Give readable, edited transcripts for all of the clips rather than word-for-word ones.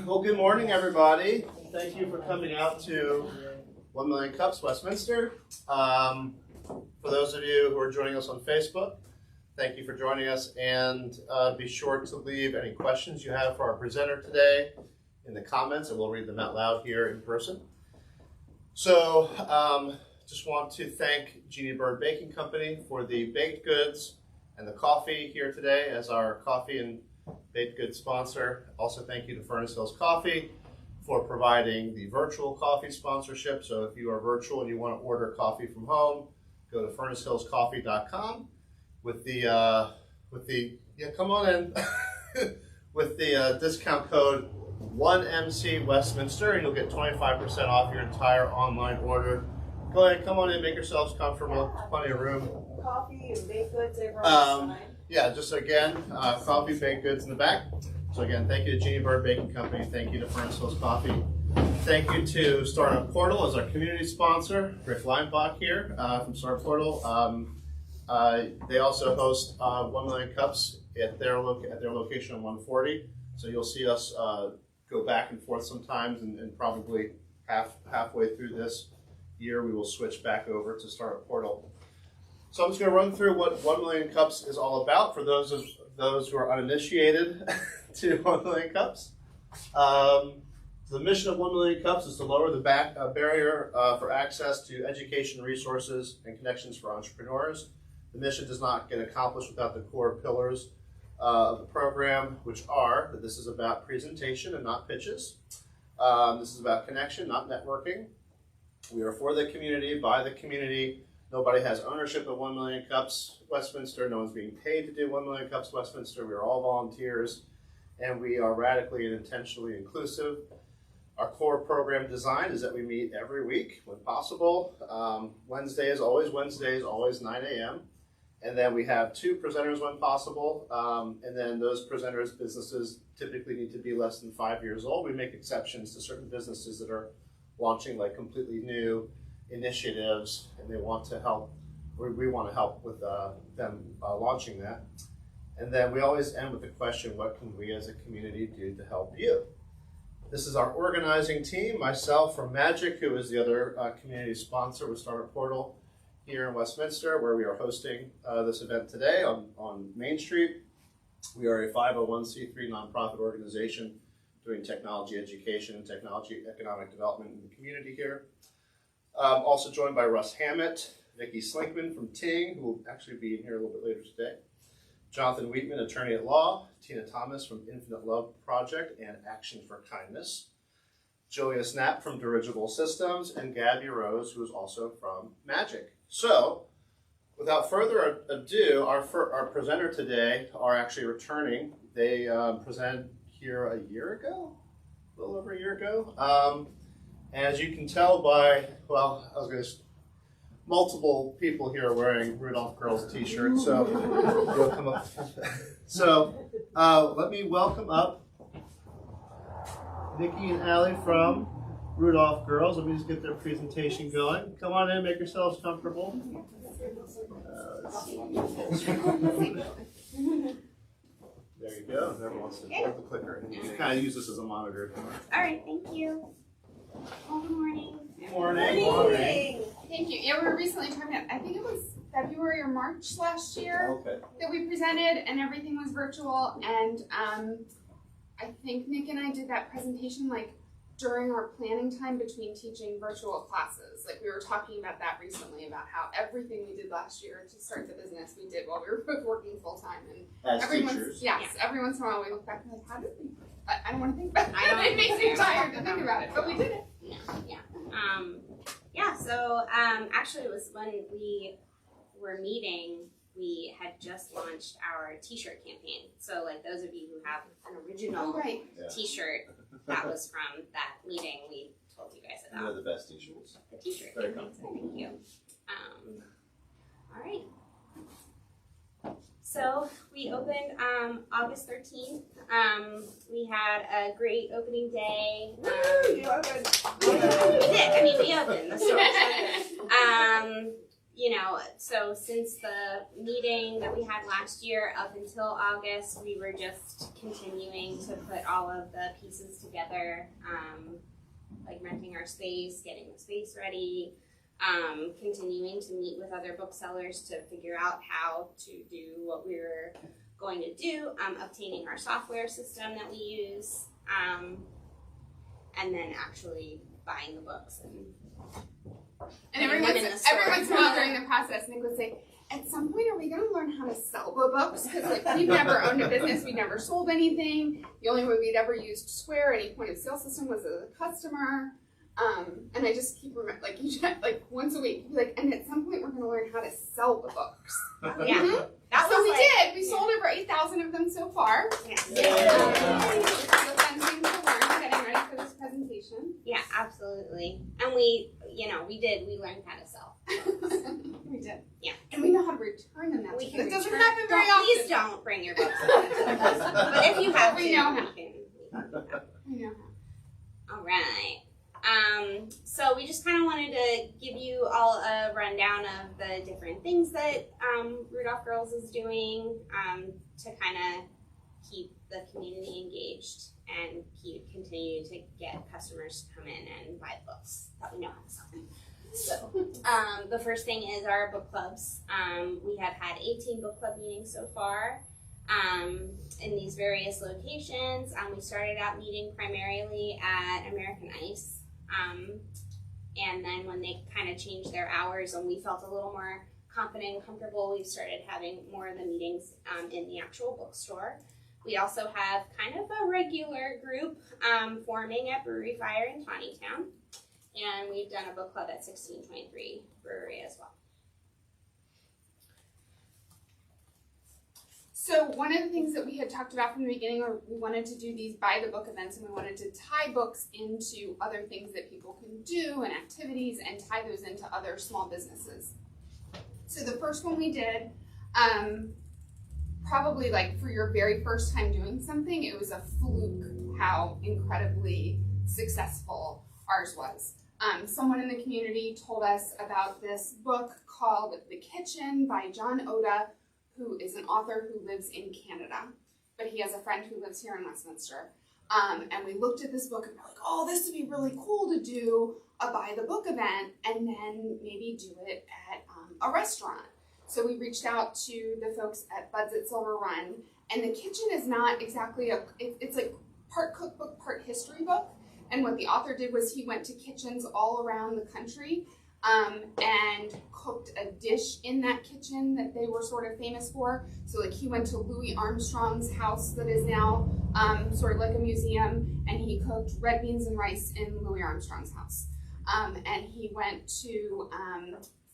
Well, good morning, everybody. Thank you for coming out to 1 Million Cups, Westminster. For those of you who are joining us on Facebook, thank you for joining us, and be sure to leave any questions you have for our presenter today in the comments, and we'll read them out loud here in person. So, just want to thank Jeannie Bird Baking Company for the baked goods and the coffee here today as our coffee and baked goods sponsor. Also, thank you to Furnace Hills Coffee for providing the virtual coffee sponsorship. So if you are virtual and you want to order coffee from home, go to furnacehillscoffee.com with the come on in with the discount code 1MC Westminster, and you'll get 25% off your entire online order. Go ahead, come on in, make yourselves comfortable. There's plenty of room. Coffee and baked goods over on the side. Yeah, just again, coffee, baked goods in the back. So again, thank you to Jeannie Bird Baking Company. Thank you to Furnace Hills Coffee. Thank you to Startup Portal as our community sponsor. Rick Leinbach here from Startup Portal. They also host 1 Million Cups at their location on 140. So you'll see us go back and forth sometimes, and probably halfway through this year we will switch back over to Startup Portal. So I'm just going to run through what 1 Million Cups is all about for those who are uninitiated to 1 Million Cups. The mission of 1 Million Cups is to lower the barrier for access to education, resources, and connections for entrepreneurs. The mission does not get accomplished without the core pillars of the program, which are that this is about presentation and not pitches. This is about connection, not networking. We are for the community, by the community. Nobody has ownership of 1 Million Cups Westminster. No one's being paid to do 1 Million Cups Westminster. We are all volunteers, and we are radically and intentionally inclusive. Our core program design is that we meet every week when possible. Wednesdays, always 9 a.m. And then we have 2 presenters when possible. And then those presenters' businesses typically need to be less than 5 years old. We make exceptions to certain businesses that are launching like completely new initiatives, and they want to help, or we want to help with them launching that. And then we always end with the question, what can we as a community do to help you? This is our organizing team, myself from Magic, who is the other community sponsor with Startup Portal here in Westminster, where we are hosting this event today on Main Street. We are a 501c3 nonprofit organization doing technology education and technology economic development in the community here. Also joined by Russ Hammett, Vicki Slinkman from Ting, who will actually be in here a little bit later today, Jonathan Wheatman, attorney at law, Tina Thomas from Infinite Love Project and Action for Kindness, Julia Snap from Dirigible Systems, and Gabby Rose, who is also from Magic. So, without further ado, our presenter today are actually returning. They presented here a little over a year ago. As you can tell by, multiple people here are wearing Rudolph Girls t-shirts, so you'll come up. So let me welcome up Nikki and Allie from Rudolph Girls. Let me just get their presentation going. Come on in, make yourselves comfortable. There you go. Everyone wants to hold the clicker. You can kind of use this as a monitor. All right, thank you. Oh, good morning. Good morning. Morning. Thank you. Yeah, we were recently talking about, I think it was February or March last year that we presented, and everything was virtual. And I think Nick and I did that presentation like during our planning time between teaching virtual classes. Like we were talking about that recently, about how everything we did last year to start the business we did while we were both working full time. And as teachers. Yes, every once in a while we look back and like, how did we? I don't want to think about it. It makes me tired to think about it, but we did it. So actually it was when we were meeting, we had just launched our t-shirt campaign. So like those of you who have an original t-shirt, that was from that meeting we told you guys about. They're the best t-shirts. The t-shirt Very campaign, so thank you. All right. So we opened August 13th. We had a great opening day. We did. I mean, we opened. The store was open. so since the meeting that we had last year up until August, we were just continuing to put all of the pieces together, like renting our space, getting the space ready, continuing to meet with other booksellers to figure out how to do what we were going to do, obtaining our software system that we use, and then actually buying the books and every once in a while during the process, Nick would say, at some point, are we going to learn how to sell the books? Because we've never owned a business, we never sold anything. The only way we'd ever used Square, any point of sale system, was as a customer. And I just keep remembering, once a week, and at some point, we're going to learn how to sell the books. Yeah. Mm-hmm. So we did. We sold over 8,000 of them so far. Yeah. It was a fun thing to learn, getting ready for this presentation. Yeah, absolutely. And we learned how to sell. We did. Yeah. And we know how to return them. It doesn't happen very often. Please don't bring your books back to the post. But if you have we know how. We know how. All right. So we just kind of wanted to give you all a rundown of the different things that Rudolph Girls is doing to kind of keep the community engaged and continue to get customers to come in and buy books that we know how to sell. So the first thing is our book clubs. We have had 18 book club meetings so far in these various locations. We started out meeting primarily at American Ice. And then when they kind of changed their hours and we felt a little more confident and comfortable, we started having more of the meetings in the actual bookstore. We also have kind of a regular group forming at Brewery Fire in Tawnytown. And we've done a book club at 1623 Brewery as well. So one of the things that we had talked about from the beginning, we wanted to do these by the book events, and we wanted to tie books into other things that people can do and activities and tie those into other small businesses. So the first one we did, probably for your very first time doing something, it was a fluke how incredibly successful ours was. Someone in the community told us about this book called The Kitchen by John Oda, who is an author who lives in Canada, but he has a friend who lives here in Westminster. And we looked at this book and we're like, oh, this would be really cool to do a buy the book event and then maybe do it at a restaurant. So we reached out to the folks at Buds at Silver Run, and The Kitchen is not exactly it's like part cookbook, part history book. And what the author did was he went to kitchens all around the country and cooked a dish in that kitchen that they were sort of famous for. So he went to Louis Armstrong's house that is now sort of like a museum, and he cooked red beans and rice in Louis Armstrong's house. And he went to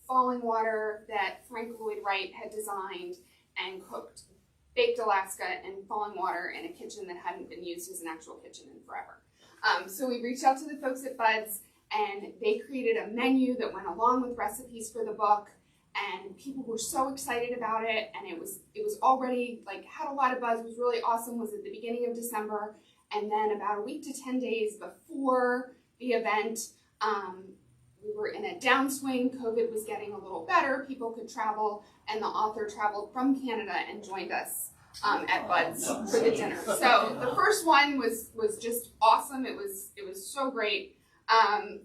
Falling Water that Frank Lloyd Wright had designed and cooked baked Alaska and Falling Water in a kitchen that hadn't been used as an actual kitchen in forever. So we reached out to the folks at Buds, and they created a menu that went along with recipes for the book, and people were so excited about it, and it was already had a lot of buzz. It was really awesome. It was at the beginning of December, and then about a week to 10 days before the event, we were in a downswing. COVID was getting a little better. People could travel, and the author traveled from Canada and joined us at Buds for the dinner. So the first one was just awesome. It was so great.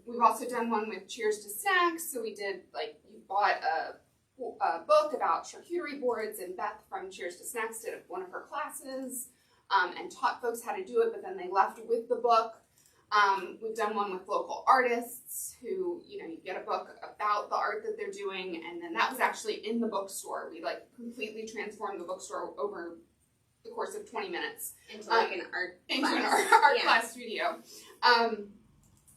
We've also done one with Cheers to Snacks. So we did you bought a book about charcuterie boards, and Beth from Cheers to Snacks did one of her classes and taught folks how to do it, but then they left with the book. We've done one with local artists who, you get a book about the art that they're doing, and then that was actually in the bookstore. We completely transformed the bookstore over the course of 20 minutes. Into an art class studio.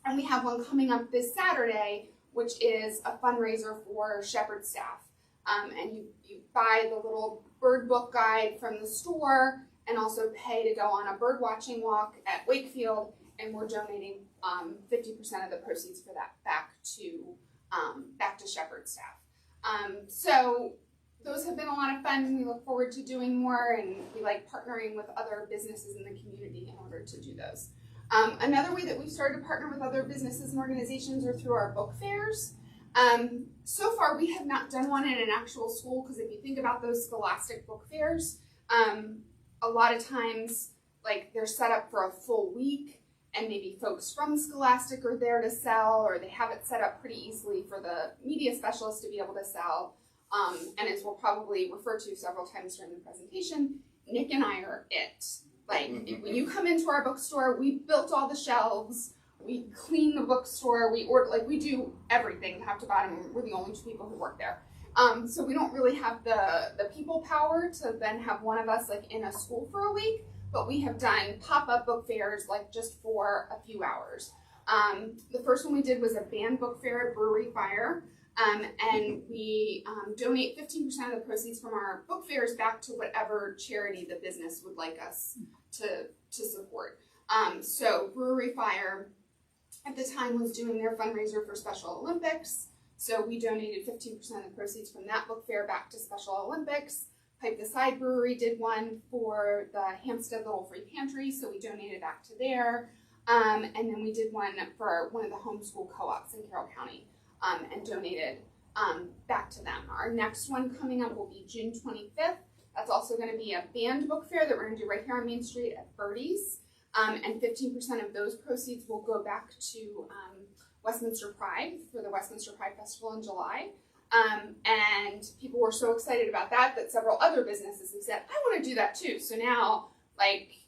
And we have one coming up this Saturday, which is a fundraiser for Shepherd staff. And you buy the little bird book guide from the store and also pay to go on a bird watching walk at Wakefield, and we're donating 50% of the proceeds for that back to Shepherd staff. So those have been a lot of fun, and we look forward to doing more, and we like partnering with other businesses in the community in order to do those. Another way that we've started to partner with other businesses and organizations are through our book fairs. So far, we have not done one in an actual school because if you think about those scholastic book fairs, a lot of times, like they're set up for a full week, and maybe folks from Scholastic are there to sell, or they have it set up pretty easily for the media specialist to be able to sell. And as we'll probably refer to several times during the presentation, Nick and I are it. Like, when you come into our bookstore, we built all the shelves, we clean the bookstore, we order, like, we do everything top to bottom. We're the only two people who work there. So we don't really have the people power to then have one of us, like, in a school for a week, but we have done pop-up book fairs, like, just for a few hours. The first one we did was a band book fair at Brewery Fire. And we donate 15% of the proceeds from our book fairs back to whatever charity the business would like us to support. So Brewery Fire at the time was doing their fundraiser for Special Olympics. So we donated 15% of the proceeds from that book fair back to Special Olympics. Pipe the Side Brewery did one for the Hampstead Little Free Pantry, so we donated back to there. And then we did one for one of the homeschool co-ops in Carroll County. And donated back to them. Our next one coming up will be June 25th. That's also going to be a band book fair that we're going to do right here on Main Street at Birdie's. And 15% of those proceeds will go back to Westminster Pride for the Westminster Pride Festival in July. And people were so excited about that several other businesses have said, I want to do that too. So now, like,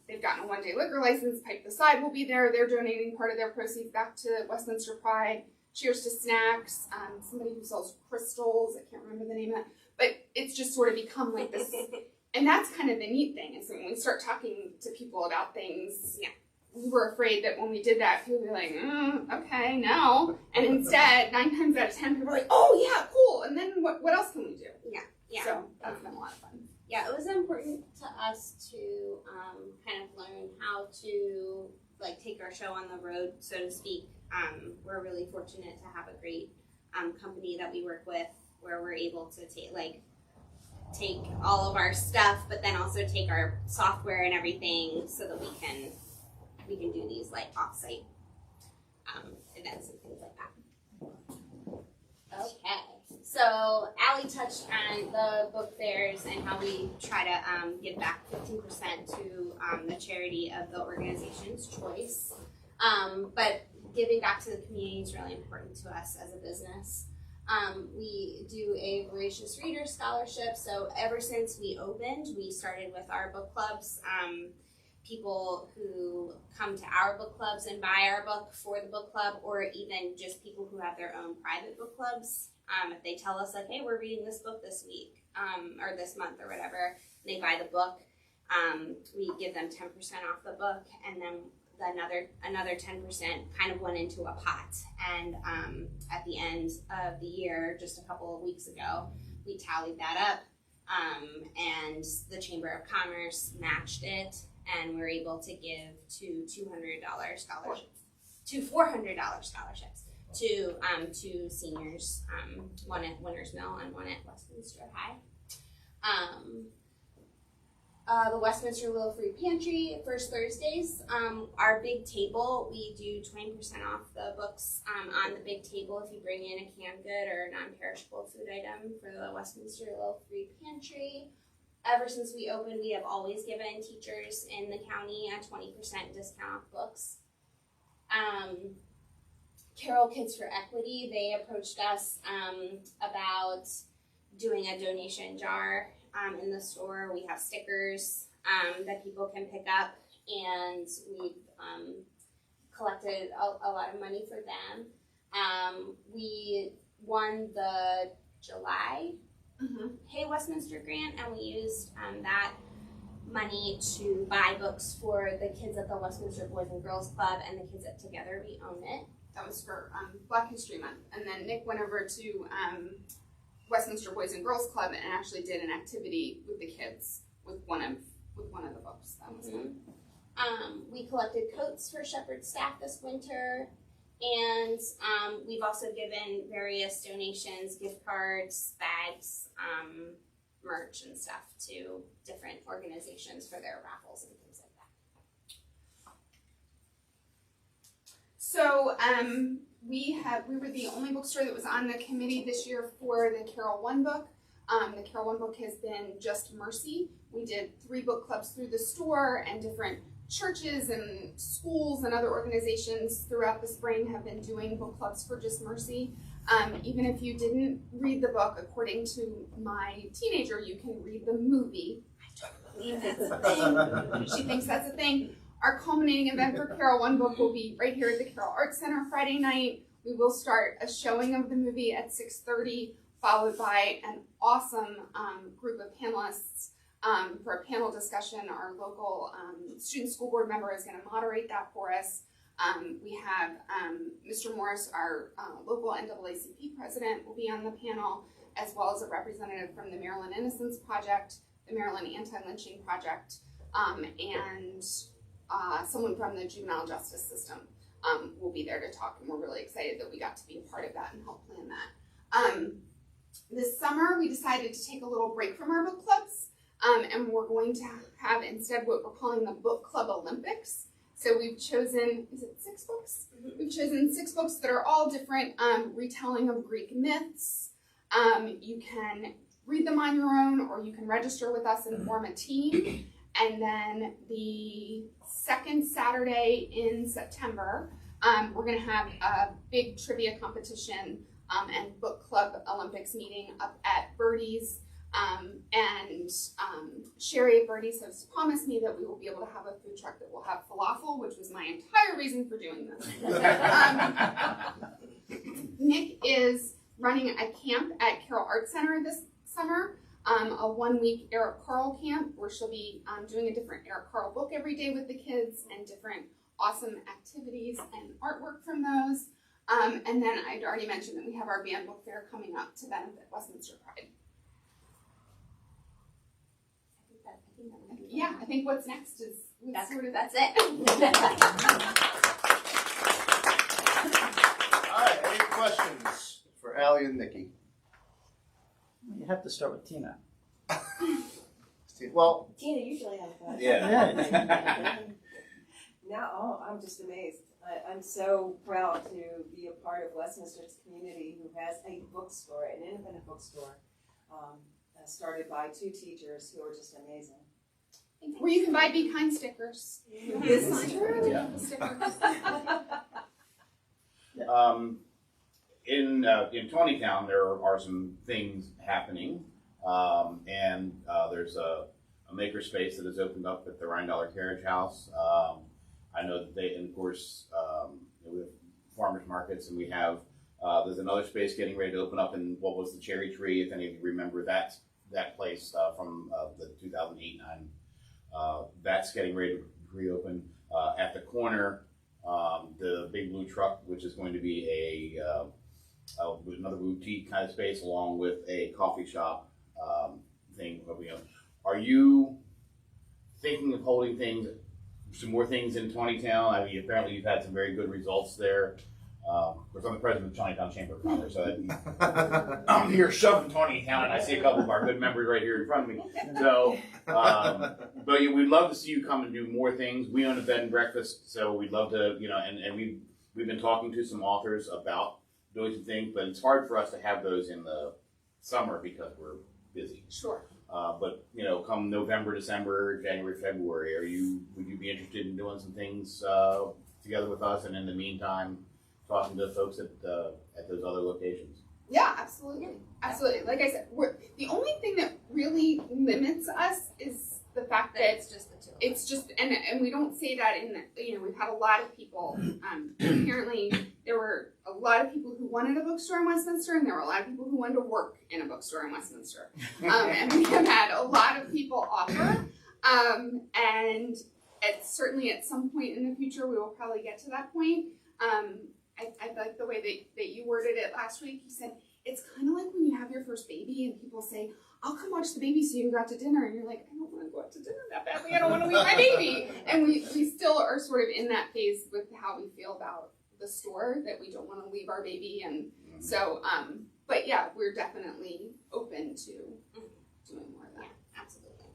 they've gotten a one-day liquor license. Pipe the Side will be there. They're donating part of their proceeds back to Westminster Pride. Cheers to Snacks, somebody who sells crystals, I can't remember the name of it, but it's just sort of become like this, and that's kind of the neat thing, is when we start talking to people about things, we were afraid that when we did that, people would be like, okay, no, and instead, 9 times out of 10, people were like, oh yeah, cool, and then what else can we do? Yeah. So that's been a lot of fun. Yeah, it was important to us to kind of learn how to, like, take our show on the road, so to speak. We're really fortunate to have a great company that we work with, where we're able to take all of our stuff, but then also take our software and everything, so that we can do these, like, off-site events and things like that. Okay, so Allie touched on the book fairs and how we try to give back 15% to the charity of the organization's choice. But giving back to the community is really important to us as a business. We do a Voracious Reader Scholarship, so ever since we opened, we started with our book clubs. People who come to our book clubs and buy our book for the book club, or even just people who have their own private book clubs. If they tell us, like, hey, we're reading this book this week, or this month or whatever, and they buy the book, we give them 10% off the book, and then another 10% kind of went into a pot. And at the end of the year, just a couple of weeks ago, we tallied that up, and the Chamber of Commerce matched it, and we were able to give $400 scholarships to two seniors, one at Winners Mill and one at Westminster High. The Westminster Little Free Pantry, first Thursdays. Our big table, we do 20% off the books on the big table if you bring in a canned good or a non-perishable food item for the Westminster Little Free Pantry. Ever since we opened, we have always given teachers in the county a 20% discount off books. Carroll Kids for Equity, they approached us about doing a donation jar in the store. We have stickers that people can pick up, and we've collected a lot of money for them. We won the July Hey Westminster grant, and we used that money to buy books for the kids at the Westminster Boys and Girls Club and the kids at Together We Own It. That was for Black History Month, and then Nick went over to Westminster Boys and Girls Club and actually did an activity with the kids with one of the books. That was fun. We collected coats for Shepherd staff this winter, and we've also given various donations, gift cards, bags, merch and stuff to different organizations for their raffles and things like that. So we were the only bookstore that was on the committee this year for the Carol One book. The Carol One book has been Just Mercy. We did 3 book clubs through the store, and different churches and schools and other organizations throughout the spring have been doing book clubs for Just Mercy. Even if you didn't read the book, according to my teenager, you can read the movie. I don't believe that's a thing. She thinks that's a thing. Our culminating event for Carol One book will be right here at the Carol Arts Center Friday night. We will start a showing of the movie at 6:30, followed by an awesome group of panelists for a panel discussion. Our local student school board member is going to moderate that for us. We have Mr. Morris, our local NAACP president, will be on the panel, as well as a representative from the Maryland Innocence Project, the Maryland Anti-Lynching Project, and someone from the juvenile justice system will be there to talk, and we're really excited that we got to be a part of that and help plan that. This summer, we decided to take a little break from our book clubs, and we're going to have instead what we're calling the Book Club Olympics. So we've chosen, is it 6 books? We've chosen 6 books that are all different retelling of Greek myths. You can read them on your own, or you can register with us and form a team. And then the second Saturday in September, we're going to have a big trivia competition and book club Olympics meeting up at Birdie's. And Sherry at Birdie's has promised me that we will be able to have a food truck that will have falafel, which was my entire reason for doing this. Nick is running a camp at Carol Arts Center this summer, a 1-week Eric Carle camp where she'll be doing a different Eric Carle book every day with the kids and different awesome activities and artwork from those. And then I'd already mentioned that we have our band book fair coming up to benefit Westminster Pride. Yeah, I think what's next is That's that's it. All right, any questions for Allie and Nikki? You have to start with Tina. Well, Tina usually has that. yeah. Now, I'm just amazed. I'm so proud to be a part of Westminster's community who has a bookstore, an independent bookstore, started by 2 teachers who are just amazing. where you can buy Be Kind stickers. This is true. Yeah. Stickers. In Tonytown, there are some things happening, and there's a makerspace that has opened up at the $9 Carriage House. I know that they, and of course, we have farmers markets, and we have there's another space getting ready to open up in what was the Cherry Tree. If any of you remember that place from the 2008-9, that's getting ready to reopen. At the corner, the Big Blue Truck, which is going to be another boutique kind of space, along with a coffee shop thing. Are you thinking of holding some more things in Tonytown? I mean, apparently you've had some very good results there. Of course, I'm the president of the Tonytown Chamber of Commerce, so I'm here shoving Tonytown, and I see a couple of our good members right here in front of me. So, but we'd love to see you come and do more things. We own a bed and breakfast, so we'd love to, and we've been talking to some authors about doing some things, but it's hard for us to have those in the summer because we're busy. Sure. But come November, December, January, February, would you be interested in doing some things together with us? And in the meantime, talking to folks at those other locations. Yeah, absolutely. Absolutely. Like I said, the only thing that really limits us is the fact that It's just the 2. it's just, and we don't say that we've had a lot of people, apparently there were a lot of people who wanted a bookstore in Westminster, and there were a lot of people who wanted to work in a bookstore in Westminster. And we have had a lot of people offer, and certainly at some point in the future, we will probably get to that point. I like the way that you worded it last week. You said, it's kind of like when you have your first baby and people say, I'll come watch the baby so you can go out to dinner. And you're like, I don't want to go out to dinner that badly. I don't want to leave my baby. And we still are sort of in that phase with how we feel about the store, that we don't want to leave our baby. And so, but yeah, we're definitely open to doing more of that. Yeah, absolutely.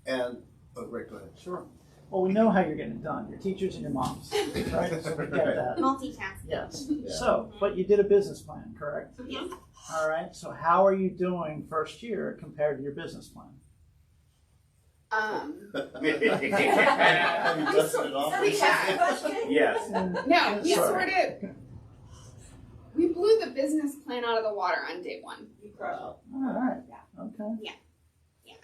And, Rick, go ahead. Sure. Well, we know how you're getting it done. Your teachers and your moms, right? So we get that. Multitasking. Yes. Yeah. So, but you did a business plan, correct? Yes. All right. So how are you doing first year compared to your business plan? Have you dusted it off? Yes. No, we Sorry. we blew the business plan out of the water on day one. You crushed it. All right. Okay. Yeah,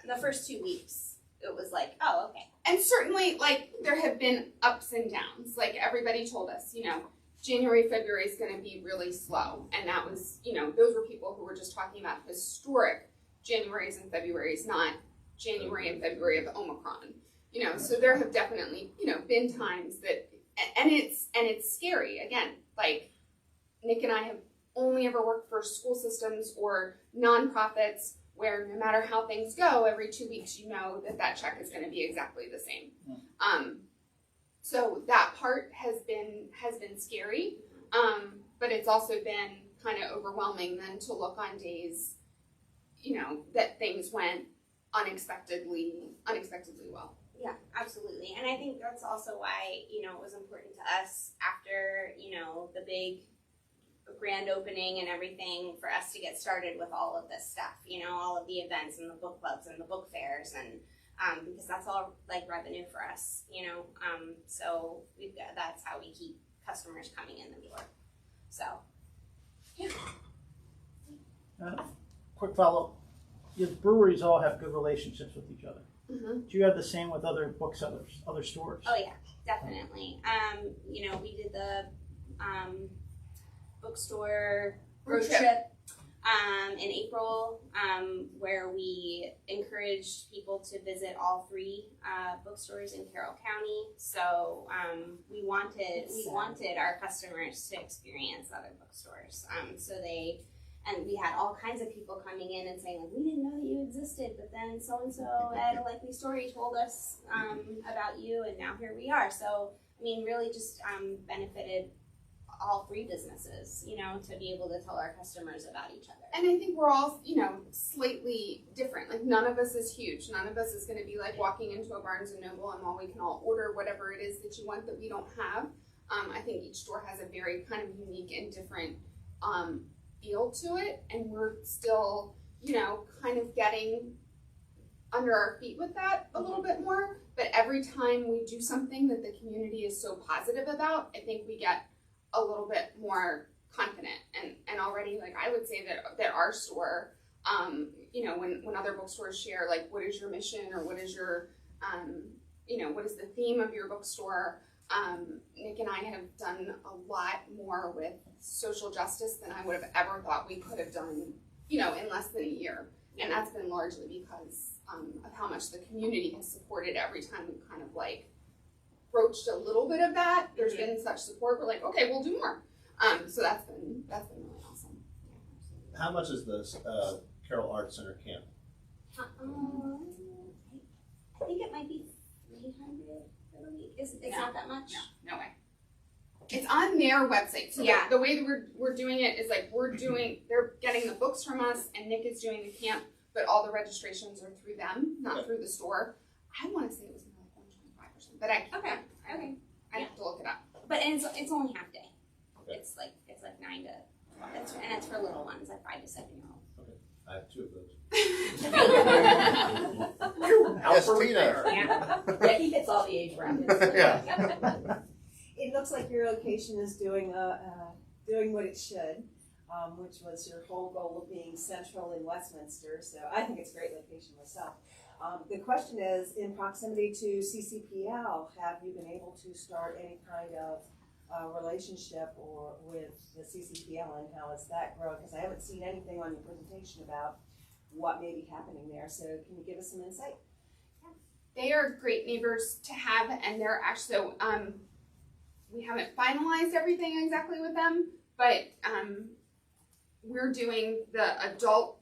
the first 2 weeks, it was like, oh, okay. And certainly, like, there have been ups and downs. Like, everybody told us, January, February is going to be really slow. And that was, those were people who were just talking about historic Januaries and Februaries, not January and February of Omicron. So there have definitely, been times that, and it's scary. Again, like, Nick and I have only ever worked for school systems or nonprofits where no matter how things go, every 2 weeks you know that check is going to be exactly the same. So that part has been scary, but it's also been kind of overwhelming then to look on days, that things went unexpectedly well. Yeah, absolutely. And I think that's also why, it was important to us after, the big grand opening and everything for us to get started with all of this stuff, all of the events and the book clubs and the book fairs and because that's all like revenue for us, so that's how we keep customers coming in the door. So, yeah. Quick follow-up. Your breweries all have good relationships with each other. Mm-hmm. Do you have the same with other booksellers, other stores? Oh yeah, definitely. We did the bookstore road trip in April, where we encouraged people to visit all 3 bookstores in Carroll County. So we wanted our customers to experience other bookstores. And we had all kinds of people coming in and saying, like, we didn't know that you existed, but then so-and-so at A Likely Story told us about you, and now here we are. So, really just benefited all 3 businesses, to be able to tell our customers about each other. And I think we're all, slightly different. Like, none of us is huge. None of us is going to be like walking into a Barnes & Noble and we can all order whatever it is that you want that we don't have. I think each store has a very kind of unique and different feel to it. And we're still, kind of getting under our feet with that a little bit more. But every time we do something that the community is so positive about, I think we get a little bit more confident and already, like, I would say that our store, when other bookstores share, like, what is your mission or what is your, what is the theme of your bookstore, Nick and I have done a lot more with social justice than I would have ever thought we could have done, in less than a year. And that's been largely because of how much the community has supported every time we've kind of like broached a little bit of that. There's been such support. We're like, okay, we'll do more. So that's been really awesome. How much is this Carroll Arts Center camp? I think it might be $300 for the week. It's not that much. No way. It's on their website. So Yeah. the way that we're doing it is like they're getting the books from us and Nick is doing the camp, but all the registrations are through them, not through the store. I want to say it was more like 125 or something, but Okay. I have to look it up. But it's only half day. Okay. It's like 9 to 12. And it's for little ones, like 5 to 7-year-olds. I have 2 of those. Yes, Tina. Yeah. He hits all the age brackets. Yeah. It looks like your location is doing what it should, which was your whole goal of being central in Westminster. So I think it's a great location myself. The question is, in proximity to CCPL, have you been able to start any kind of relationship or with the CCPL, and how has that grown? Because I haven't seen anything on your presentation about what may be happening there. So can you give us some insight? They are great neighbors to have, and they're actually we haven't finalized everything exactly with them, but we're doing the adult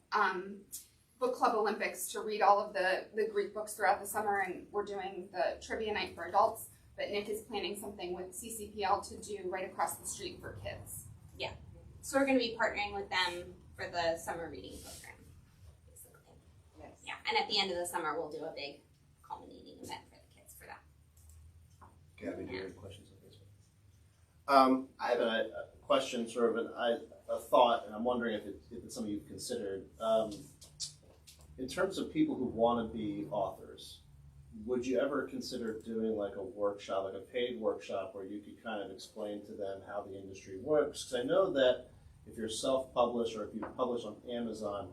book club Olympics to read all of the Greek books throughout the summer, and we're doing the trivia night for adults. But Nick is planning something with CCPL to do right across the street for kids. Yeah. So we're going to be partnering with them for the summer reading program, basically. Yes. Yeah. And at the end of the summer, we'll do a big culminating event for the kids for that. I have a question, sort of a thought, and I'm wondering if it's something you've considered. In terms of people who want to be authors, would you ever consider doing like a workshop, like a paid workshop, where you could kind of explain to them how the industry works? Because I know that if you're self-published or if you publish on Amazon,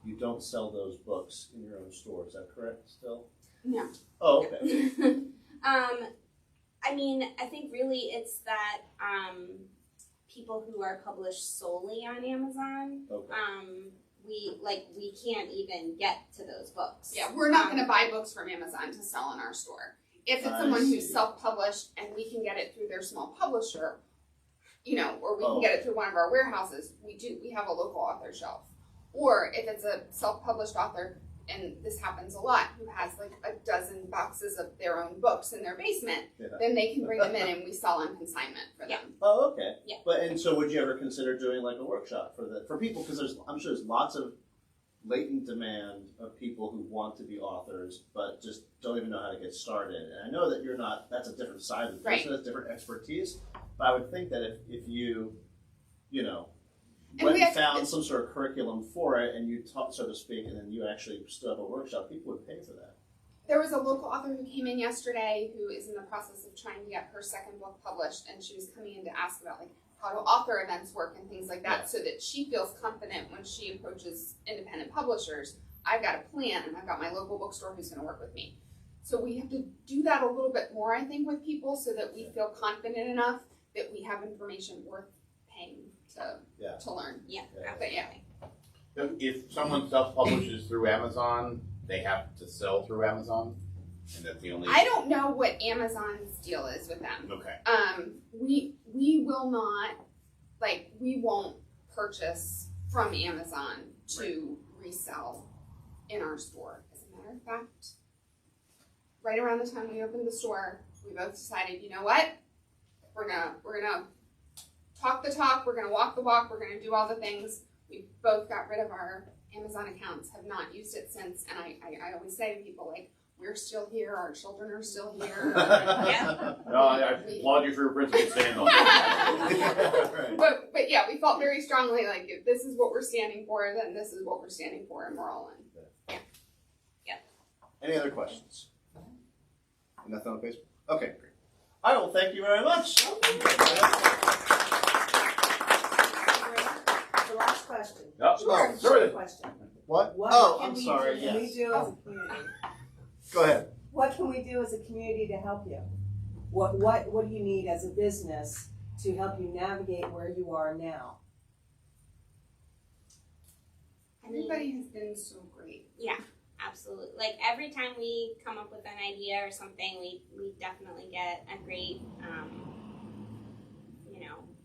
you don't sell those books in your own store. Is that correct still? No. Oh, okay. I mean, I think really it's that people who are published solely on Amazon, Okay. we can't even get to those books. Yeah, we're not going to buy books from Amazon to sell in our store. If it's someone who's see. self-published and we can get it through their small publisher, or we can Oh. get it through one of our warehouses, we have a local author shelf. Or if it's a self-published author, and this happens a lot, who has like a dozen boxes of their own books in their basement, Yeah. then they can bring them in and we sell on consignment for Yeah. them. Oh, okay. Yeah. And so would you ever consider doing like a workshop for people? Because I'm sure there's lots of latent demand of people who want to be authors, but just don't even know how to get started. And I know that that's a different side of the Right. business, different expertise. But I would think that if you And went we and have- found some sort of curriculum for it and you taught, so to speak, and then you actually stood up a workshop, people would pay for that. There was a local author who came in yesterday who is in the process of trying to get her second book published, and she was coming in to ask about like how do author events work and things like that, Yeah. so that she feels confident when she approaches independent publishers. I've got a plan, and I've got my local bookstore who's going to work with me. So we have to do that a little bit more, I think, with people, so that we feel confident enough that we have information worth paying to learn. Yeah, Yeah. But yeah. If someone self-publishes through Amazon, they have to sell through Amazon, and that's the only. I don't know what Amazon's deal is with them. Okay. We will not, we won't purchase from Amazon to resell in our store. As a matter of fact, right around the time we opened the store, we both decided, you know what? We're gonna talk the talk, we're gonna walk the walk, we're gonna do all the things. We both got rid of our Amazon accounts, have not used it since, and I always say to people, like, we're still here, our children are still here. Yeah. No, I applaud you for your principle stand on that. Right. But yeah, we felt very strongly like if this is what we're standing for, then this is what we're standing for, and we're all in. Any other questions? Nothing on Facebook? Okay, great. All right, well, thank you very much. The last question. No, Sure. sorry. Question. What? What Oh, can I'm we sorry, do? Can we yes. do as a community? Go ahead. What can we do as a community to help you? What do you need as a business to help you navigate where you are now? Everybody has been so great. Absolutely. Like every time we come up with an idea or something, we definitely get a great,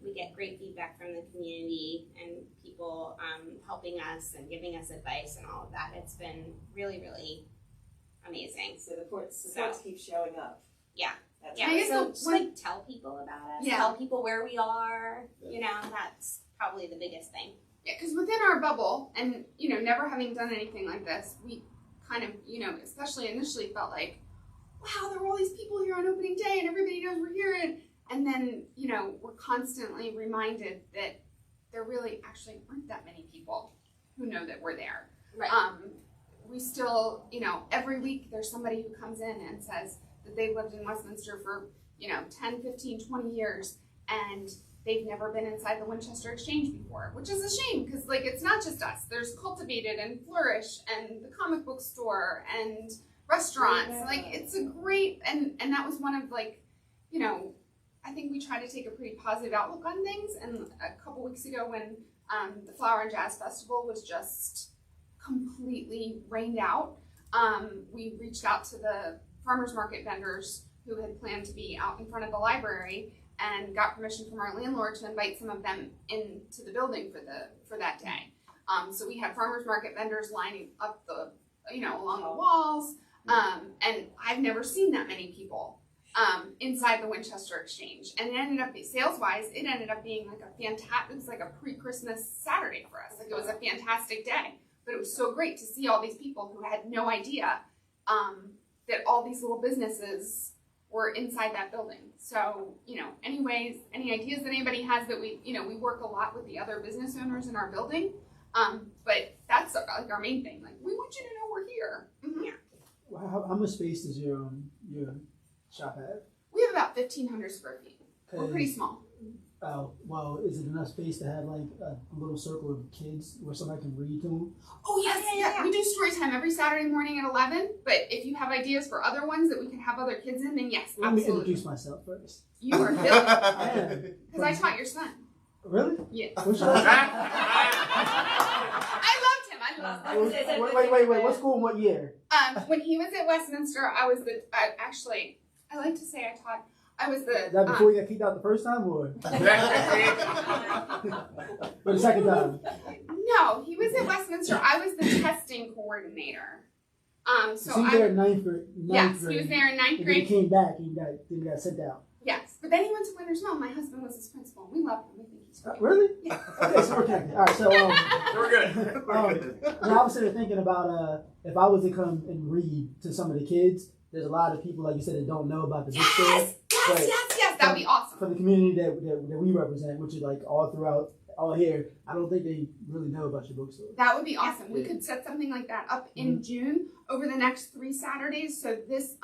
we get great feedback from the community and people helping us and giving us advice and all of that. It's been really, really amazing. So the supports keep showing up. Yeah. That's Yeah, I guess so the just one- like tell people about us. Yeah. Tell people where we are. That's probably the biggest thing. Yeah, because within our bubble, and never having done anything like this, we kind of, especially initially felt like, wow, there were all these people here on opening day, and everybody knows we're here, and then we're constantly reminded that there really actually aren't that many people who know that we're there. Right. We still, every week there's somebody who comes in and says that they've lived in Westminster for 10, 15, 20 years, and they've never been inside the Winchester Exchange before, which is a shame because it's not just us. There's Cultivated and Flourish and the comic book store and restaurants. Yeah. It's a great, and that was one of I think we try to take a pretty positive outlook on things. And a couple weeks ago when the Flower and Jazz Festival was just completely rained out, we reached out to the farmers market vendors who had planned to be out in front of the library and got permission from our landlord to invite some of them into the building for that day. So we had farmers market vendors lining up along the walls, and I've never seen that many people inside the Winchester Exchange. And it ended up, sales-wise, it ended up being like it was like a pre-Christmas Saturday for us. Like it was a fantastic day, but it was so great to see all these people who had no idea that all these little businesses or inside that building. So, any ways, any ideas that anybody has that we work a lot with the other business owners in our building. But that's like our main thing. Like, we want you to know we're here. Mm-hmm. Yeah. Well, how much space does your shop have? We have about 1,500 square feet. We're pretty small. Well, is it enough space to have like a little circle of kids where somebody can read to them? Oh yes, yeah. We do story time every Saturday morning at 11. But if you have ideas for other ones that we can have other kids in, then yes, Let me absolutely. introduce myself first. You are Billy. Because I taught your son. Really? Yeah. Which one? I loved him. Wait. What school and what year? When he was at Westminster, I was the. Actually, I like to say I was the. Is that before you got kicked out the first time, or? Or the second time? No, he was at Westminster. I was the testing coordinator. So he was there in ninth grade. Yes, he was there in ninth And then grade. he came back. He got sent out. Yes, but then he went to Winter's Mill. My husband was his principal. We loved him. We think he's great. Really? Yeah. Okay, so we're connected. All right, so We're good. now I was sitting there thinking about if I was to come and read to some of the kids. There's a lot of people, like you said, that don't know about the bookstore. Yes. That'd be awesome. For the community that we represent, which is like all throughout, all here, I don't think they really know about your bookstore. That would be awesome. We could set something like that up in June over the next 3 Saturdays. So this,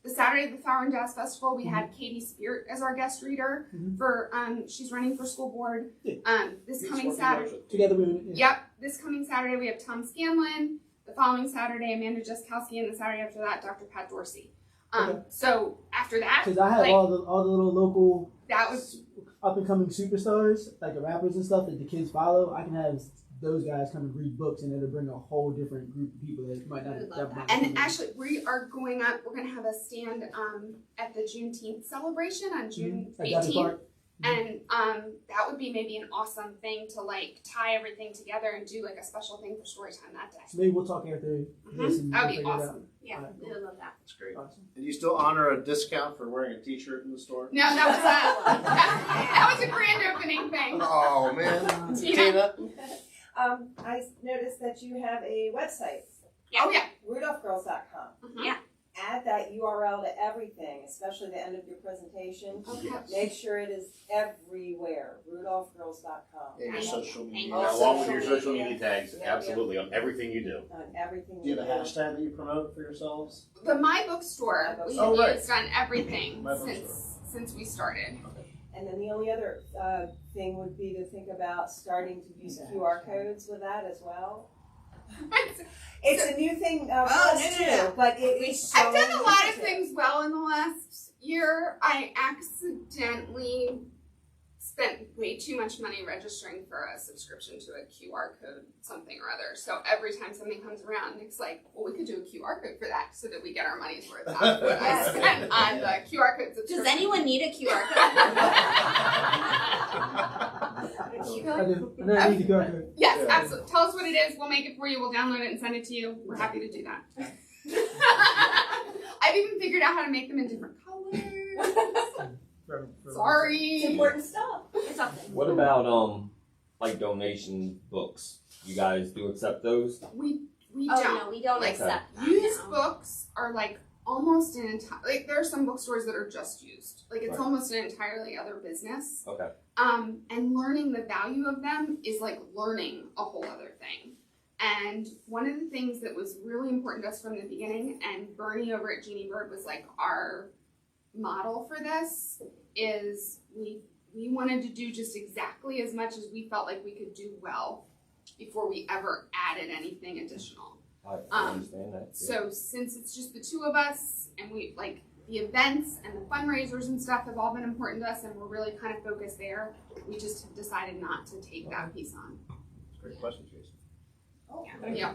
the Saturday of the Flower and Jazz Festival, we had Katie Spirit as our guest reader for, she's running for school board. This coming Saturday. Together we. Yep. This coming Saturday we have Tom Scanlon. The following Saturday, Amanda Jeskowski, and the Saturday after that, Dr. Pat Dorsey. So after that, because I have all the little local that was up and coming superstars, like the rappers and stuff that the kids follow. I can have those guys come and read books, and it'll bring a whole different group of people that might not have. And actually, we are going up. We're going to have a stand at the Juneteenth celebration on June 18th. And that would be maybe an awesome thing to like tie everything together and do like a special thing for Storytime that day. So maybe we'll talk after this. And that would be figure it out. awesome. Yeah, we would love that. That's great. Awesome. And you still honor a discount for wearing a T-shirt in the store? No, that was that was a grand opening thing. Oh man, Tina. I noticed that you have a website. Yeah. Oh yeah. RudolphGirls.com. Yeah. Add that URL to everything, especially the end of your presentation. Okay. Make sure it is everywhere. RudolphGirls.com. And your social media. Yeah, Along with your social media tags, Yeah. absolutely, on everything you do. On everything. Do you have a hashtag that you promote for yourselves? The My Bookstore we have used on everything since we started. And then the only other thing would be to think about starting to use QR codes with that as well. It's a new thing for us too, but it is so I've done a lot of effective. things well in the last year. I accidentally spent way too much money registering for a subscription to a QR code something or other. So every time something comes around, Nick's like, well, we could do a QR code for that so that we get our money's worth out of what I spent on the QR code subscription. Does anyone need a QR I do. And then I need the QR code. Yes, absolutely. Tell us what it is. We'll make it for you. We'll download it and send it to you. We're happy to do that. I've even figured out how to make them in different colors. Sorry. It's important stuff. It's something. What about like donation books? You guys do accept those? We Oh don't. no, we don't Like, accept that. Used no. books are like almost an entire, like there are some bookstores that are just used. Like it's Right. almost an entirely other business. Okay. And learning the value of them is like learning a whole other thing. And one of the things that was really important to us from the beginning, and Bernie over at Jeannie Bird was like our model for this, is we wanted to do just exactly as much as we felt like we could do well before we ever added anything additional. I understand that. Yeah. So since it's just the two of us, and we like the events and the fundraisers and stuff have all been important to us, and we're really kind of focused there, we just have decided not to take that piece on. Great question, Jason. Yeah.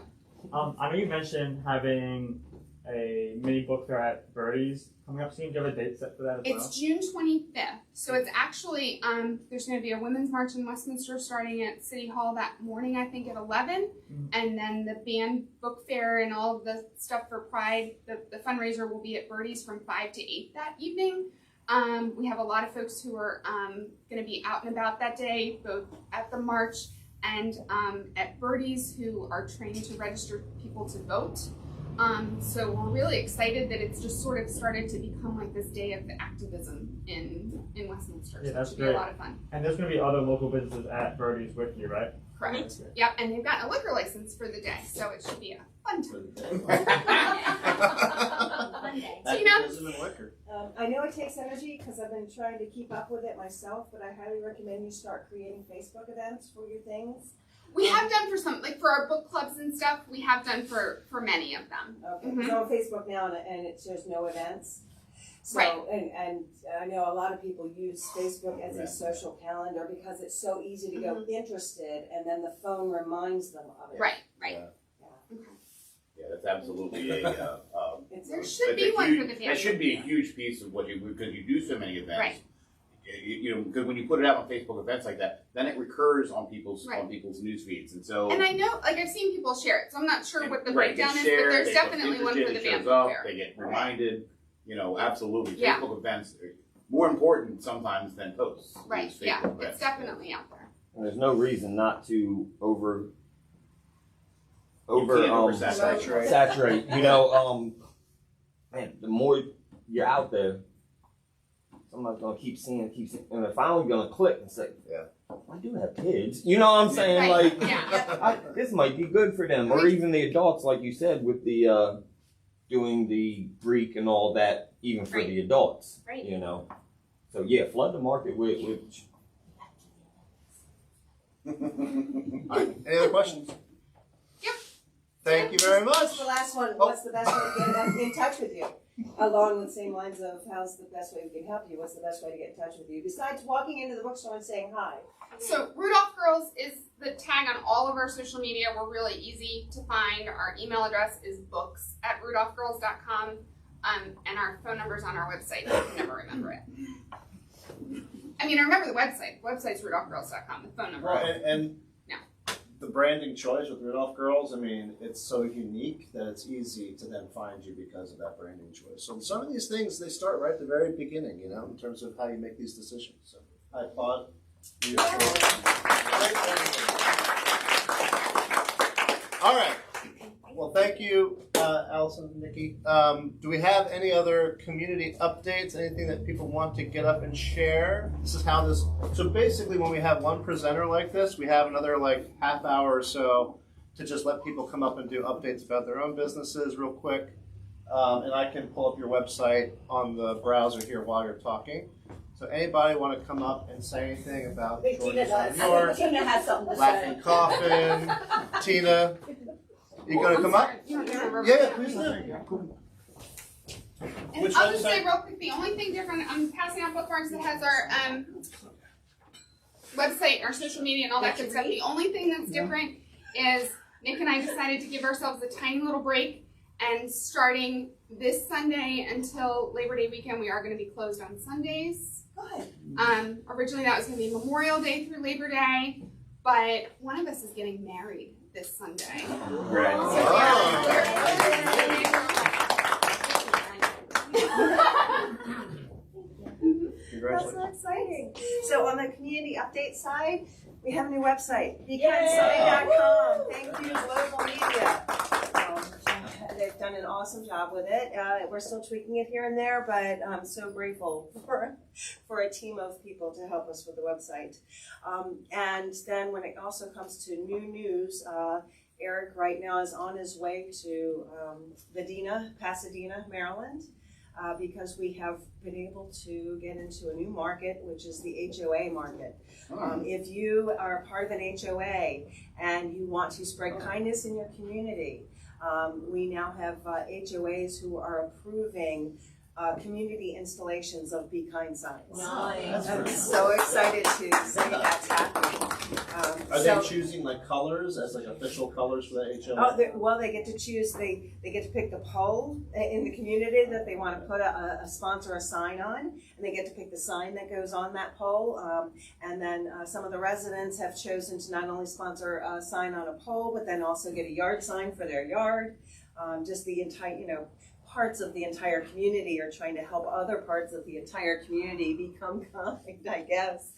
I know you mentioned having a mini book fair at Birdie's coming up soon. Do you have a date set for that as well? It's June 25th. So it's actually, there's going to be a women's march in Westminster starting at City Hall that morning, I think at 11. And then the band book fair and all of the stuff for Pride, the fundraiser will be at Birdie's from 5 to 8 that evening. We have a lot of folks who are going to be out and about that day, both at the march and at Birdie's, who are trained to register people to vote. So we're really excited that it's just sort of started to become like this day of activism in Westminster. Yeah, So that's it should be great. a lot of fun. And there's going to be other local businesses at Birdie's with you, right? Correct. Okay. Yep, and they've got a liquor license for the day, so it should be a fun time. Monday. Tina? Activism and liquor. I know it takes energy because I've been trying to keep up with it myself, but I highly recommend you start creating Facebook events for your things. We have done for some, like for our book clubs and stuff, we have done for many of them. Okay, because I'm on Facebook now and it shows no events. So, Right. and I know a lot of people use Facebook as a social calendar because it's so easy to go interested and then the phone reminds them of it. Right. Yeah, that's absolutely a. There It's, should be one for the That family. should be a huge piece of what you, because you do so many events. Right. You know, because when you put it out on Facebook events like that, then it recurs on people's Right. news feeds, and so. And I know, like I've seen people share it, so I'm not sure what the Right, breakdown they is, share, but there's they post definitely one for interested, the it shows family up, fair. They get reminded, you know, absolutely. Yeah. Facebook events are more important sometimes than posts. Right, These yeah, Facebook it's events. definitely out there. And there's no reason not to You can't oversaturate. saturate. You know, man, the more you're out there, somebody's gonna keep seeing, and they're finally gonna click and say, Yeah. I do have kids. You know what I'm saying? Right, Like, yeah. this might be good for them, or even the adults, like you said, with the doing the Greek and all that, even for Right. the adults. Right. You know, so yeah, flood the market with. All right, any other questions? Yep. Thank you very What's much. the last one? Oh. What's the best way to get in touch with you? Along the same lines of how's the best way we can help you? What's the best way to get in touch with you? Besides walking into the bookstore and saying hi. So Rudolph Girls is the tag on all of our social media. We're really easy to find. Our email address is books@rudolphgirls.com, and our phone number's on our website. I can never remember it. I mean, I remember the website. The website's rudolphgirls.com. The phone number. Well, and No. the branding choice with Rudolph Girls, I mean, it's so unique that it's easy to then find you because of that branding choice. So some of these things, they start right at the very beginning, you know, in terms of how you make these decisions. So I applaud you for All right. Well, thank you, Allison and Nikki. Do we have any other community updates? Anything that people want to get up and share? This is how this. So basically, when we have one presenter like this, we have another like half hour or so to just let people come up and do updates about their own businesses real quick. And I can pull up your website on the browser here while you're talking. So anybody want to come up and say anything about George's New York, Tina has something to Laughing Coffin, Tina? You gonna come up? You don't remember. Yeah, please do. And Which I'll just website? say real quick, the only thing different, I'm passing out bookmarks that has our website, our social media, and all that good stuff. The only thing that's different is Nick and I decided to give ourselves a tiny little break, and starting this Sunday until Labor Day weekend, we are going to be closed on Sundays. Good. Originally that was going to be Memorial Day through Labor Day, but one of us is getting married this Sunday. Right. That's so exciting. So on the community update side, we have a new website, bekindsign.com. Thank you, Global Media. They've done an awesome job with it. We're still tweaking it here and there, but I'm so grateful for a team of people to help us with the website. And then when it also comes to new news, Eric right now is on his way to Pasadena, Maryland. Because we have been able to get into a new market, which is the HOA market. If you are part of an HOA and you want to spread kindness in your community, we now have HOAs who are approving community installations of Be Kind signs. Nice. I'm so excited to say that's happening. Are they choosing like colors as like official colors for the HOA? Well, they get to choose. They get to pick the pole in the community that they want to put a sponsor a sign on, and they get to pick the sign that goes on that pole. And then some of the residents have chosen to not only sponsor a sign on a pole, but then also get a yard sign for their yard. Just the entire, parts of the entire community are trying to help other parts of the entire community become kind, I guess.